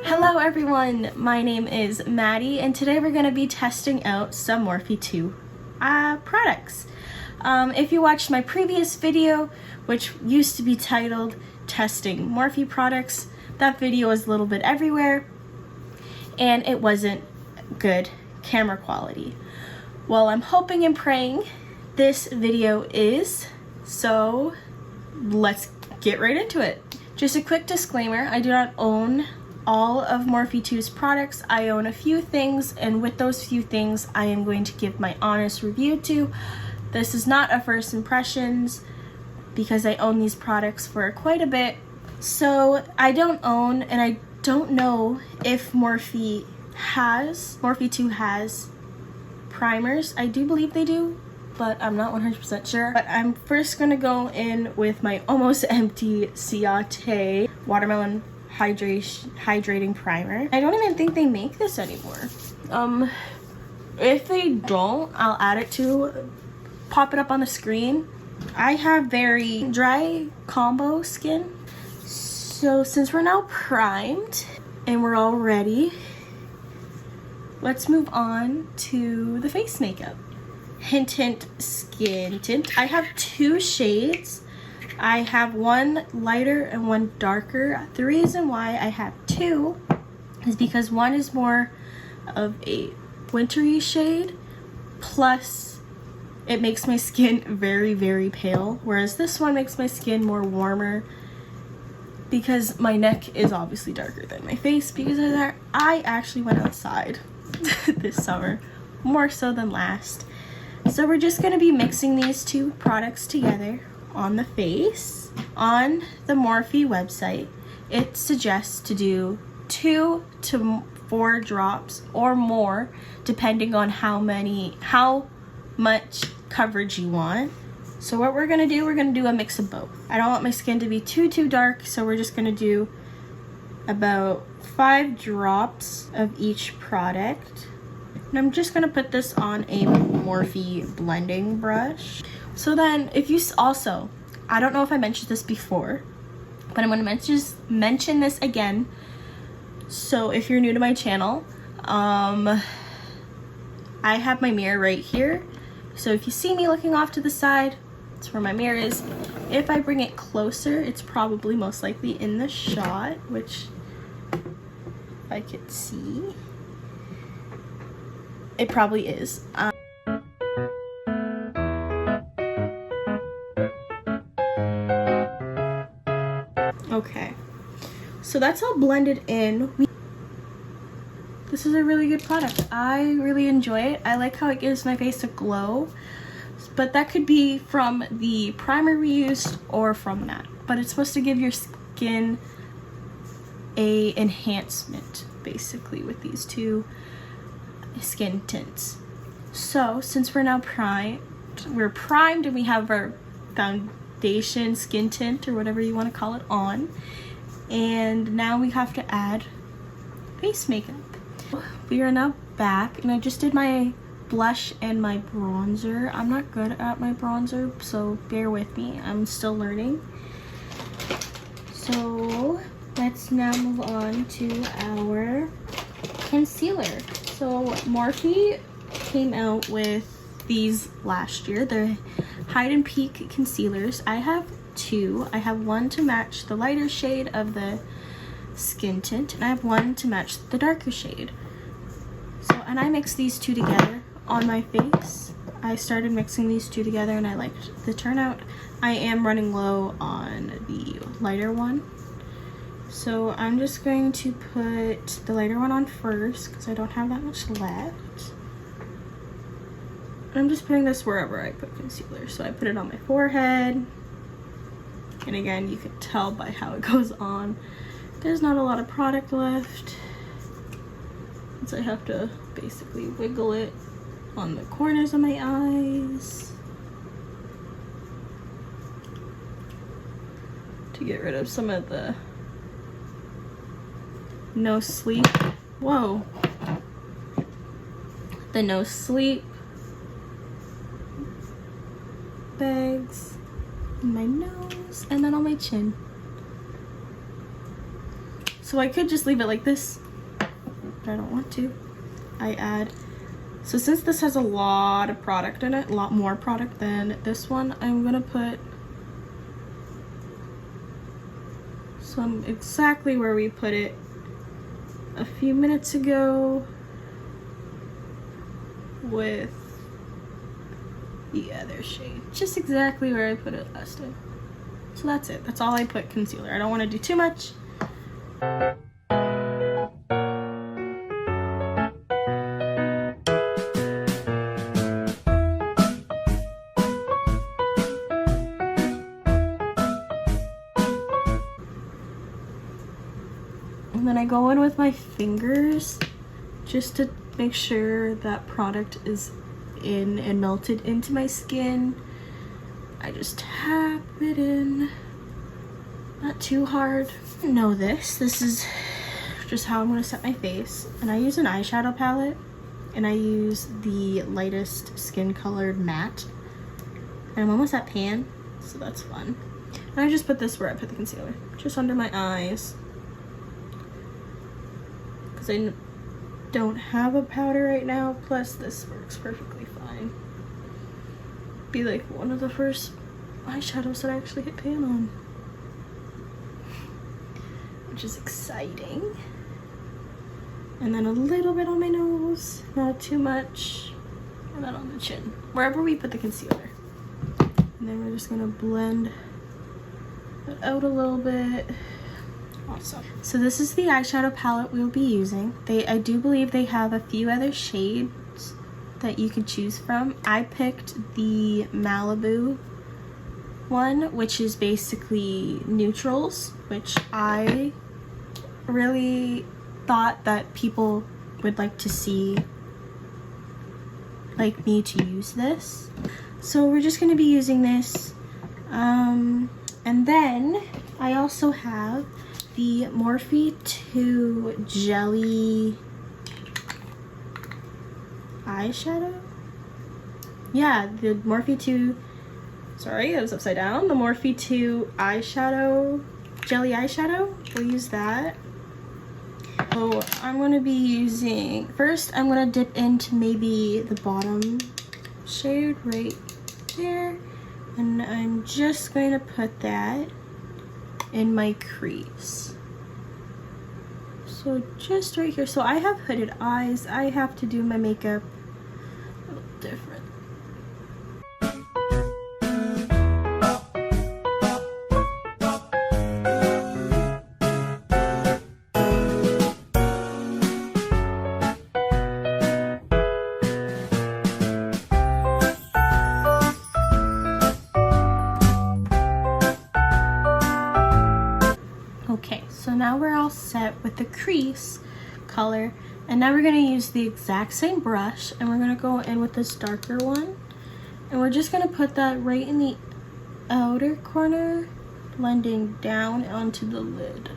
Hello everyone, my name is Maddie and today we're going to be testing out some Morphe 2 products. If you watched my previous video, which used to be titled Testing Morphe Products, that video was a little bit everywhere and it wasn't good camera quality. Well, I'm hoping and praying this video is, so let's get right into it. Just a quick disclaimer, I do not own all of Morphe 2's products. I own a few things, and with those few things I am going to give my honest review to. This is not a first impressions because I own these products for quite a bit. So I don't own, and I don't know if Morphe 2 has primers. I do believe they do, but I'm not 100% sure. But I'm first gonna go in with my almost empty 𝘂𝑚 Watermelon Hydrating Primer. I don't even think they make this anymore. If they don't, I'll add it to pop it up on the screen. I have very dry combo skin, so since we're now primed and we're all ready, let's move on to the face makeup. Hint skin tint. I have two shades. I have one lighter and one darker. The reason why I have two is because one is more of a wintry shade, plus it makes my skin very, very pale, whereas this one makes my skin more warmer because my neck is obviously darker than my face because of that. I actually went outside this summer, more so than last. So we're just going to be mixing these two products together on the face. On the Morphe website, it suggests to do 2 to 4 drops or more, depending on how much coverage you want. So what we're going to do a mix of both. I don't want my skin to be too dark, so we're just going to do about 5 drops of each product. And I'm just going to put this on a Morphe blending brush. So then, if you also, I don't know if I mentioned this before, but I'm going to mention this again. So if you're new to my channel, I have my mirror right here. So if you see me looking off to the side, that's where my mirror is. If I bring it closer, it's probably most likely in the shot, which if I could see, it probably is. Okay, so that's all blended in. This is a really good product. I really enjoy it. I like how it gives my face a glow, but that could be from the primer we used or from that. But it's supposed to give your skin a enhancement, basically, with these two skin tints. So since we're now primed and we have our foundation skin tint or whatever you want to call it on, and now we have to add face makeup. We are now back, and I just did my blush and my bronzer. I'm not good at my bronzer, so bear with me, I'm still learning. So let's now move on to our concealer. So Morphe came out with these last year. They're Hide and Peak concealers. I have two. I have one to match the lighter shade of the skin tint, and I have one to match the darker shade. So, and I mixed these two together on my face. I started mixing these two together and I liked the turnout. I am running low on the lighter one, so I'm just going to put the lighter one on first because I don't have that much left. I'm just putting this wherever I put concealer. So I put it on my forehead, and again, you can tell by how it goes on, there's not a lot of product left, so I have to basically wiggle it on the corners of my eyes to get rid of some of the no sleep. Whoa. The no sleep bags in my nose and then on my chin. So I could just leave it like this, but I don't want to. I add, so since this has a lot of product in it, a lot more product than this one, I'm gonna put some exactly where we put it a few minutes ago with the other shade. Just exactly where I put it last time. So that's it. That's all I put concealer. I don't want to do too much. And then I go in with my fingers just to make sure that product is in and melted into my skin. I just tap it in, not too hard. I know this is just how I'm gonna set my face. And I use an eyeshadow palette, and I use the lightest skin colored matte. And I'm almost at pan, so that's fun. And I just put this where I put the concealer, just under my eyes. Because I don't have a powder right now, plus this works perfectly fine. Be like one of the first eyeshadows that I actually hit pan on, which is exciting. And then a little bit on my nose, not too much, and then on the chin, wherever we put the concealer. And then we're just gonna blend it out a little bit. Awesome. So this is the eyeshadow palette we'll be using. I do believe they have a few other shades that you could choose from. I picked the Malibu one, which is basically neutrals, which I really thought that people would like to see, like me to use this. So we're just going to be using this. And then I also have the Morphe 2 Jelly eyeshadow. Yeah, the Morphe 2, sorry, that was upside down. The Morphe 2 eyeshadow, jelly eyeshadow. We'll use that. So I'm gonna be using, first I'm gonna dip into maybe the bottom shade right there. And I'm just going to put that in my crease. So just right here. So I have hooded eyes. I have to do my makeup a little different. Okay, so now we're all set with the crease color, and now we're going to use the exact same brush, and we're going to go in with this darker one, and we're just going to put that right in the outer corner, blending down onto the lid.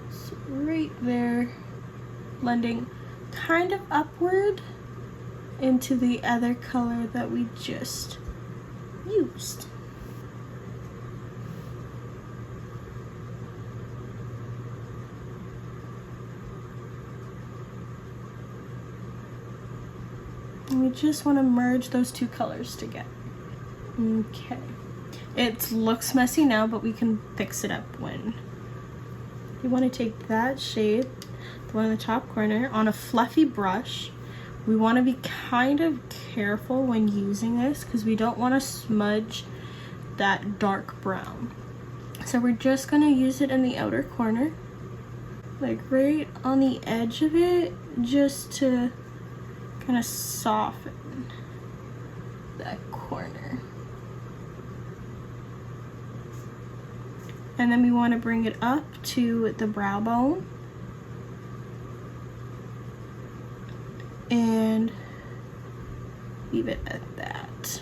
So right there, blending kind of upward into the other color that we just used. And we just want to merge those two colors together. Okay. It looks messy now, but we can fix it up when. You want to take that shade, the one in the top corner, on a fluffy brush. We want to be kind of careful when using this because we don't want to smudge that dark brown. So we're just going to use it in the outer corner, like right on the edge of it, just to kind of soften that corner. And then we want to bring it up to the brow bone and leave it at that.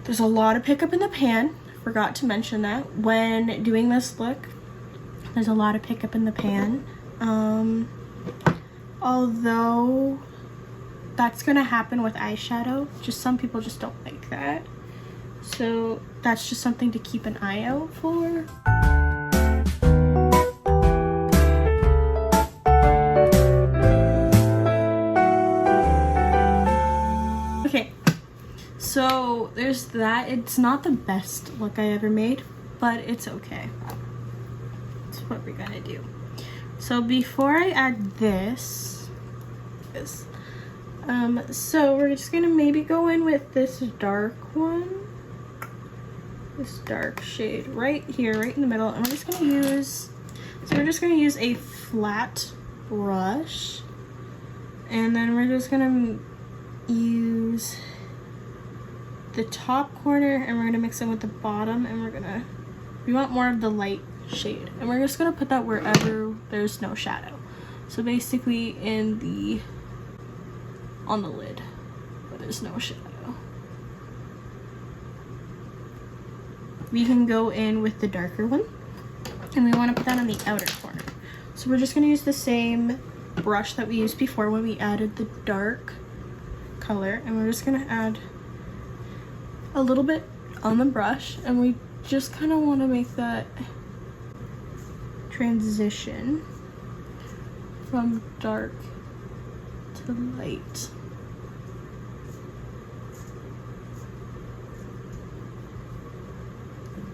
There's a lot of pickup in the pan. Forgot to mention that when doing this look. There's a lot of pickup in the pan. Although that's gonna happen with eyeshadow, just some people just don't like that. So that's just something to keep an eye out for. that. It's not the best look I ever made, but it's okay. It's what we're gonna do. So before I add this, so we're just gonna maybe go in with this dark one, this dark shade right here, right in the middle, and we're just gonna use, a flat brush, and then we're just gonna use the top corner, and we're gonna mix it with the bottom, and we want more of the light shade, and we're just gonna put that wherever there's no shadow. So basically on the lid where there's no shadow. We can go in with the darker one, and we want to put that on the outer corner. So we're just going to use the same brush that we used before when we added the dark color, and we're just going to add a little bit on the brush, and we just kind of want to make that transition from dark to light.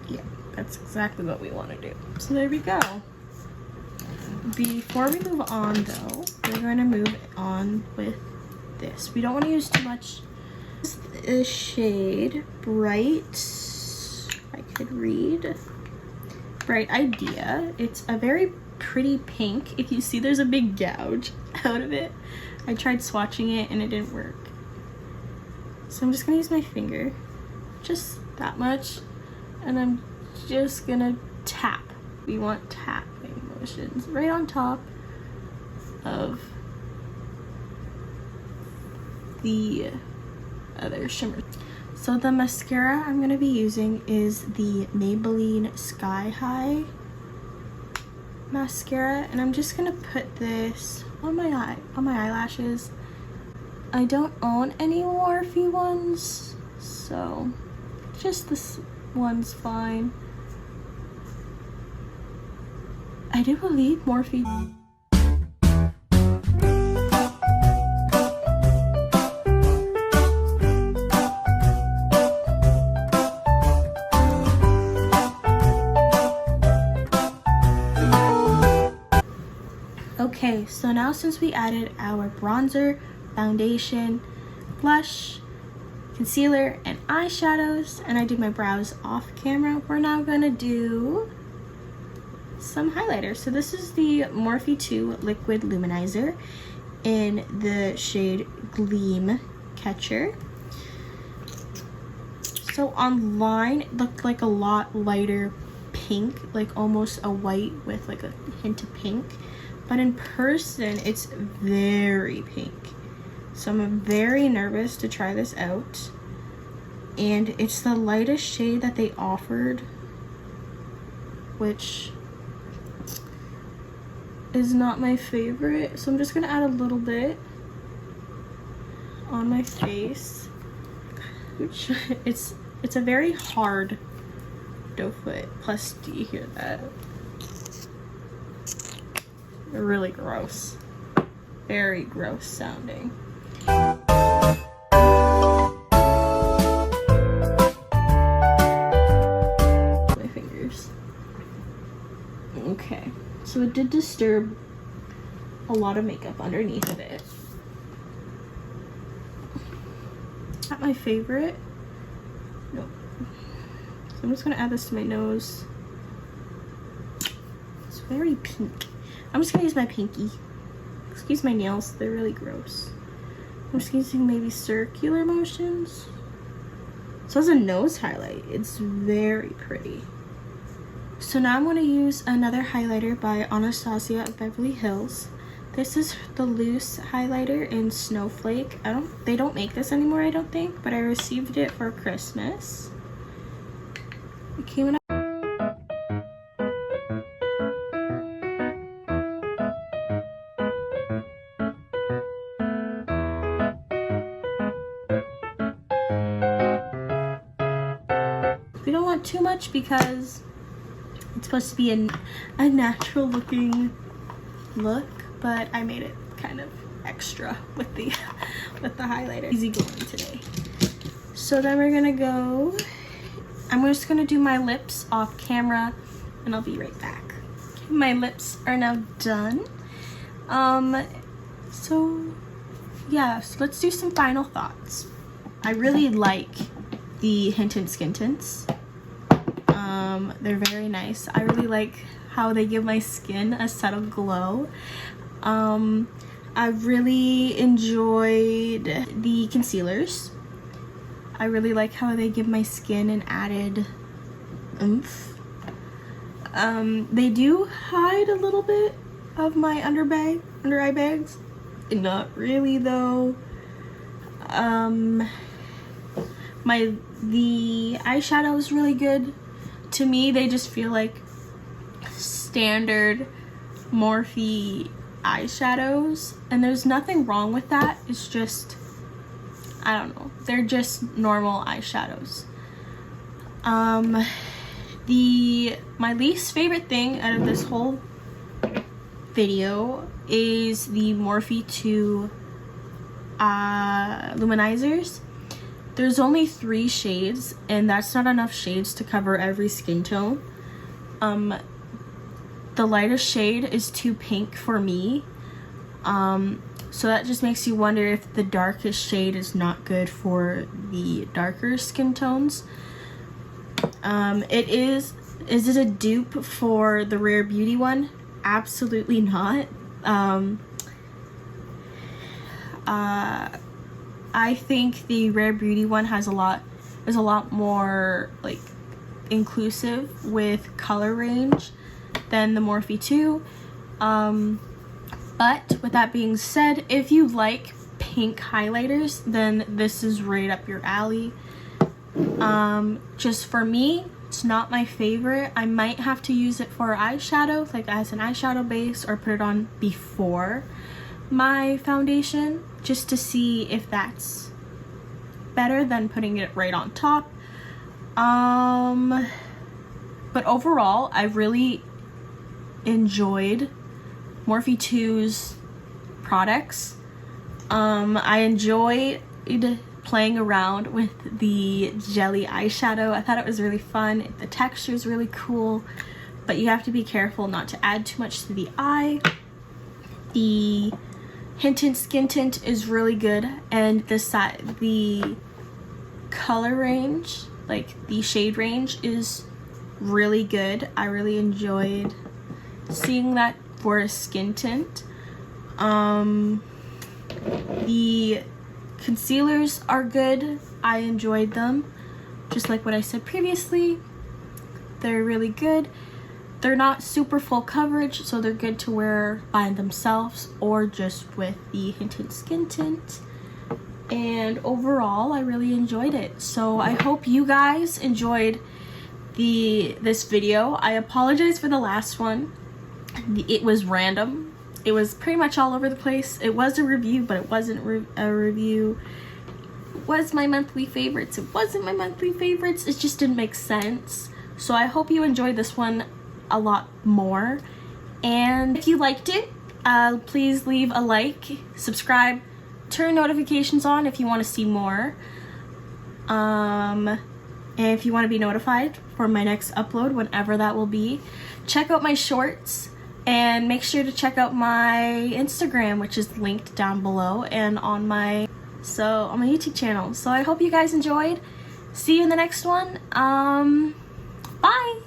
Yeah, that's exactly what we want to do. So there we go. Before we move on though, we're going to move on with this. We don't want to use too much. This is shade Bright, I could read, Bright Idea. It's a very pretty pink. If you see, there's a big gouge out of it. I tried swatching it and it didn't work. So I'm just gonna use my finger, just that much, and I'm just gonna tap. We want tapping motions right on top of the other shimmer. So the mascara I'm gonna be using is the Maybelline Sky High mascara, and I'm just gonna put this on my eyelashes. I don't own any Morphe ones, so just this one's fine. I do believe Morphe. Okay, so now since we added our bronzer, foundation, blush, concealer, and eyeshadows, and I did my brows off camera, we're now gonna do some highlighter. So this is the Morphe 2 Liquid Luminizer in the shade Gleam Catcher. So online it looked like a lot lighter pink, like almost a white with like a hint of pink. But in person, it's very pink. So I'm very nervous to try this out. And it's the lightest shade that they offered, which is not my favorite. So I'm just gonna add a little bit on my face. Which it's a very hard doe foot. Plus, do you hear that? Really gross. Very gross sounding. My fingers. Okay, so it did disturb a lot of makeup underneath of it. Not my favorite. Nope. So I'm just gonna add this to my nose. It's very pink. I'm just gonna use my pinky. Excuse my nails, they're really gross. I'm just using maybe circular motions. So as a nose highlight, it's very pretty. So now I'm gonna use another highlighter by Anastasia of Beverly Hills. This is the loose highlighter in Snowflake. They don't make this anymore, I don't think, but I received it for Christmas. It came in we don't want too much because it's supposed to be a natural looking look, but I made it kind of extra with the highlighter. Easy going today. So then we're gonna go, I'm just gonna do my lips off camera and I'll be right back. Okay, my lips are now done. So yeah, so let's do some final thoughts. I really like the Hint Skin Tints. They're very nice. I really like how they give my skin a subtle glow. I really enjoyed the concealers. I really like how they give my skin an added oomph. They do hide a little bit of my under eye bags. Not really though. The eyeshadow is really good. To me, they just feel like standard Morphe eyeshadows, and there's nothing wrong with that. It's just, I don't know, they're just normal eyeshadows. My least favorite thing out of this whole video is the Morphe 2 luminizers. There's only 3 shades, and that's not enough shades to cover every skin tone. The lightest shade is too pink for me. So that just makes you wonder if the darkest shade is not good for the darker skin tones. Is it a dupe for the Rare Beauty one? Absolutely not. I think the Rare Beauty one is a lot more like inclusive with color range than the Morphe 2. But with that being said, if you like pink highlighters, then this is right up your alley. Just for me, it's not my favorite. I might have to use it for eyeshadow, like as an eyeshadow base, or put it on before my foundation just to see if that's better than putting it right on top. But overall, I really enjoyed Morphe 2's products. I enjoyed playing around with the jelly eyeshadow. I thought it was really fun. The texture is really cool, but you have to be careful not to add too much to the eye. The Hint Skin Tint is really good, and the color range, like the shade range, is really good. I really enjoyed seeing that for a skin tint. The concealers are good. I enjoyed them. Just like what I said previously, they're really good. They're not super full coverage, so they're good to wear by themselves or just with the Hint Skin Tint. And overall, I really enjoyed it. So I hope you guys enjoyed this video. I apologize for the last one. It was random. It was pretty much all over the place. It was a review, but it wasn't a review. It was my monthly favorites. It wasn't my monthly favorites. It just didn't make sense. So I hope you enjoyed this one a lot more. And if you liked it, please leave a like, subscribe, turn notifications on if you want to see more. And if you want to be notified for my next upload, whenever that will be, check out my shorts. And make sure to check out my Instagram, which is linked down below, and on my YouTube channel. So I hope you guys enjoyed. See you in the next one. Bye!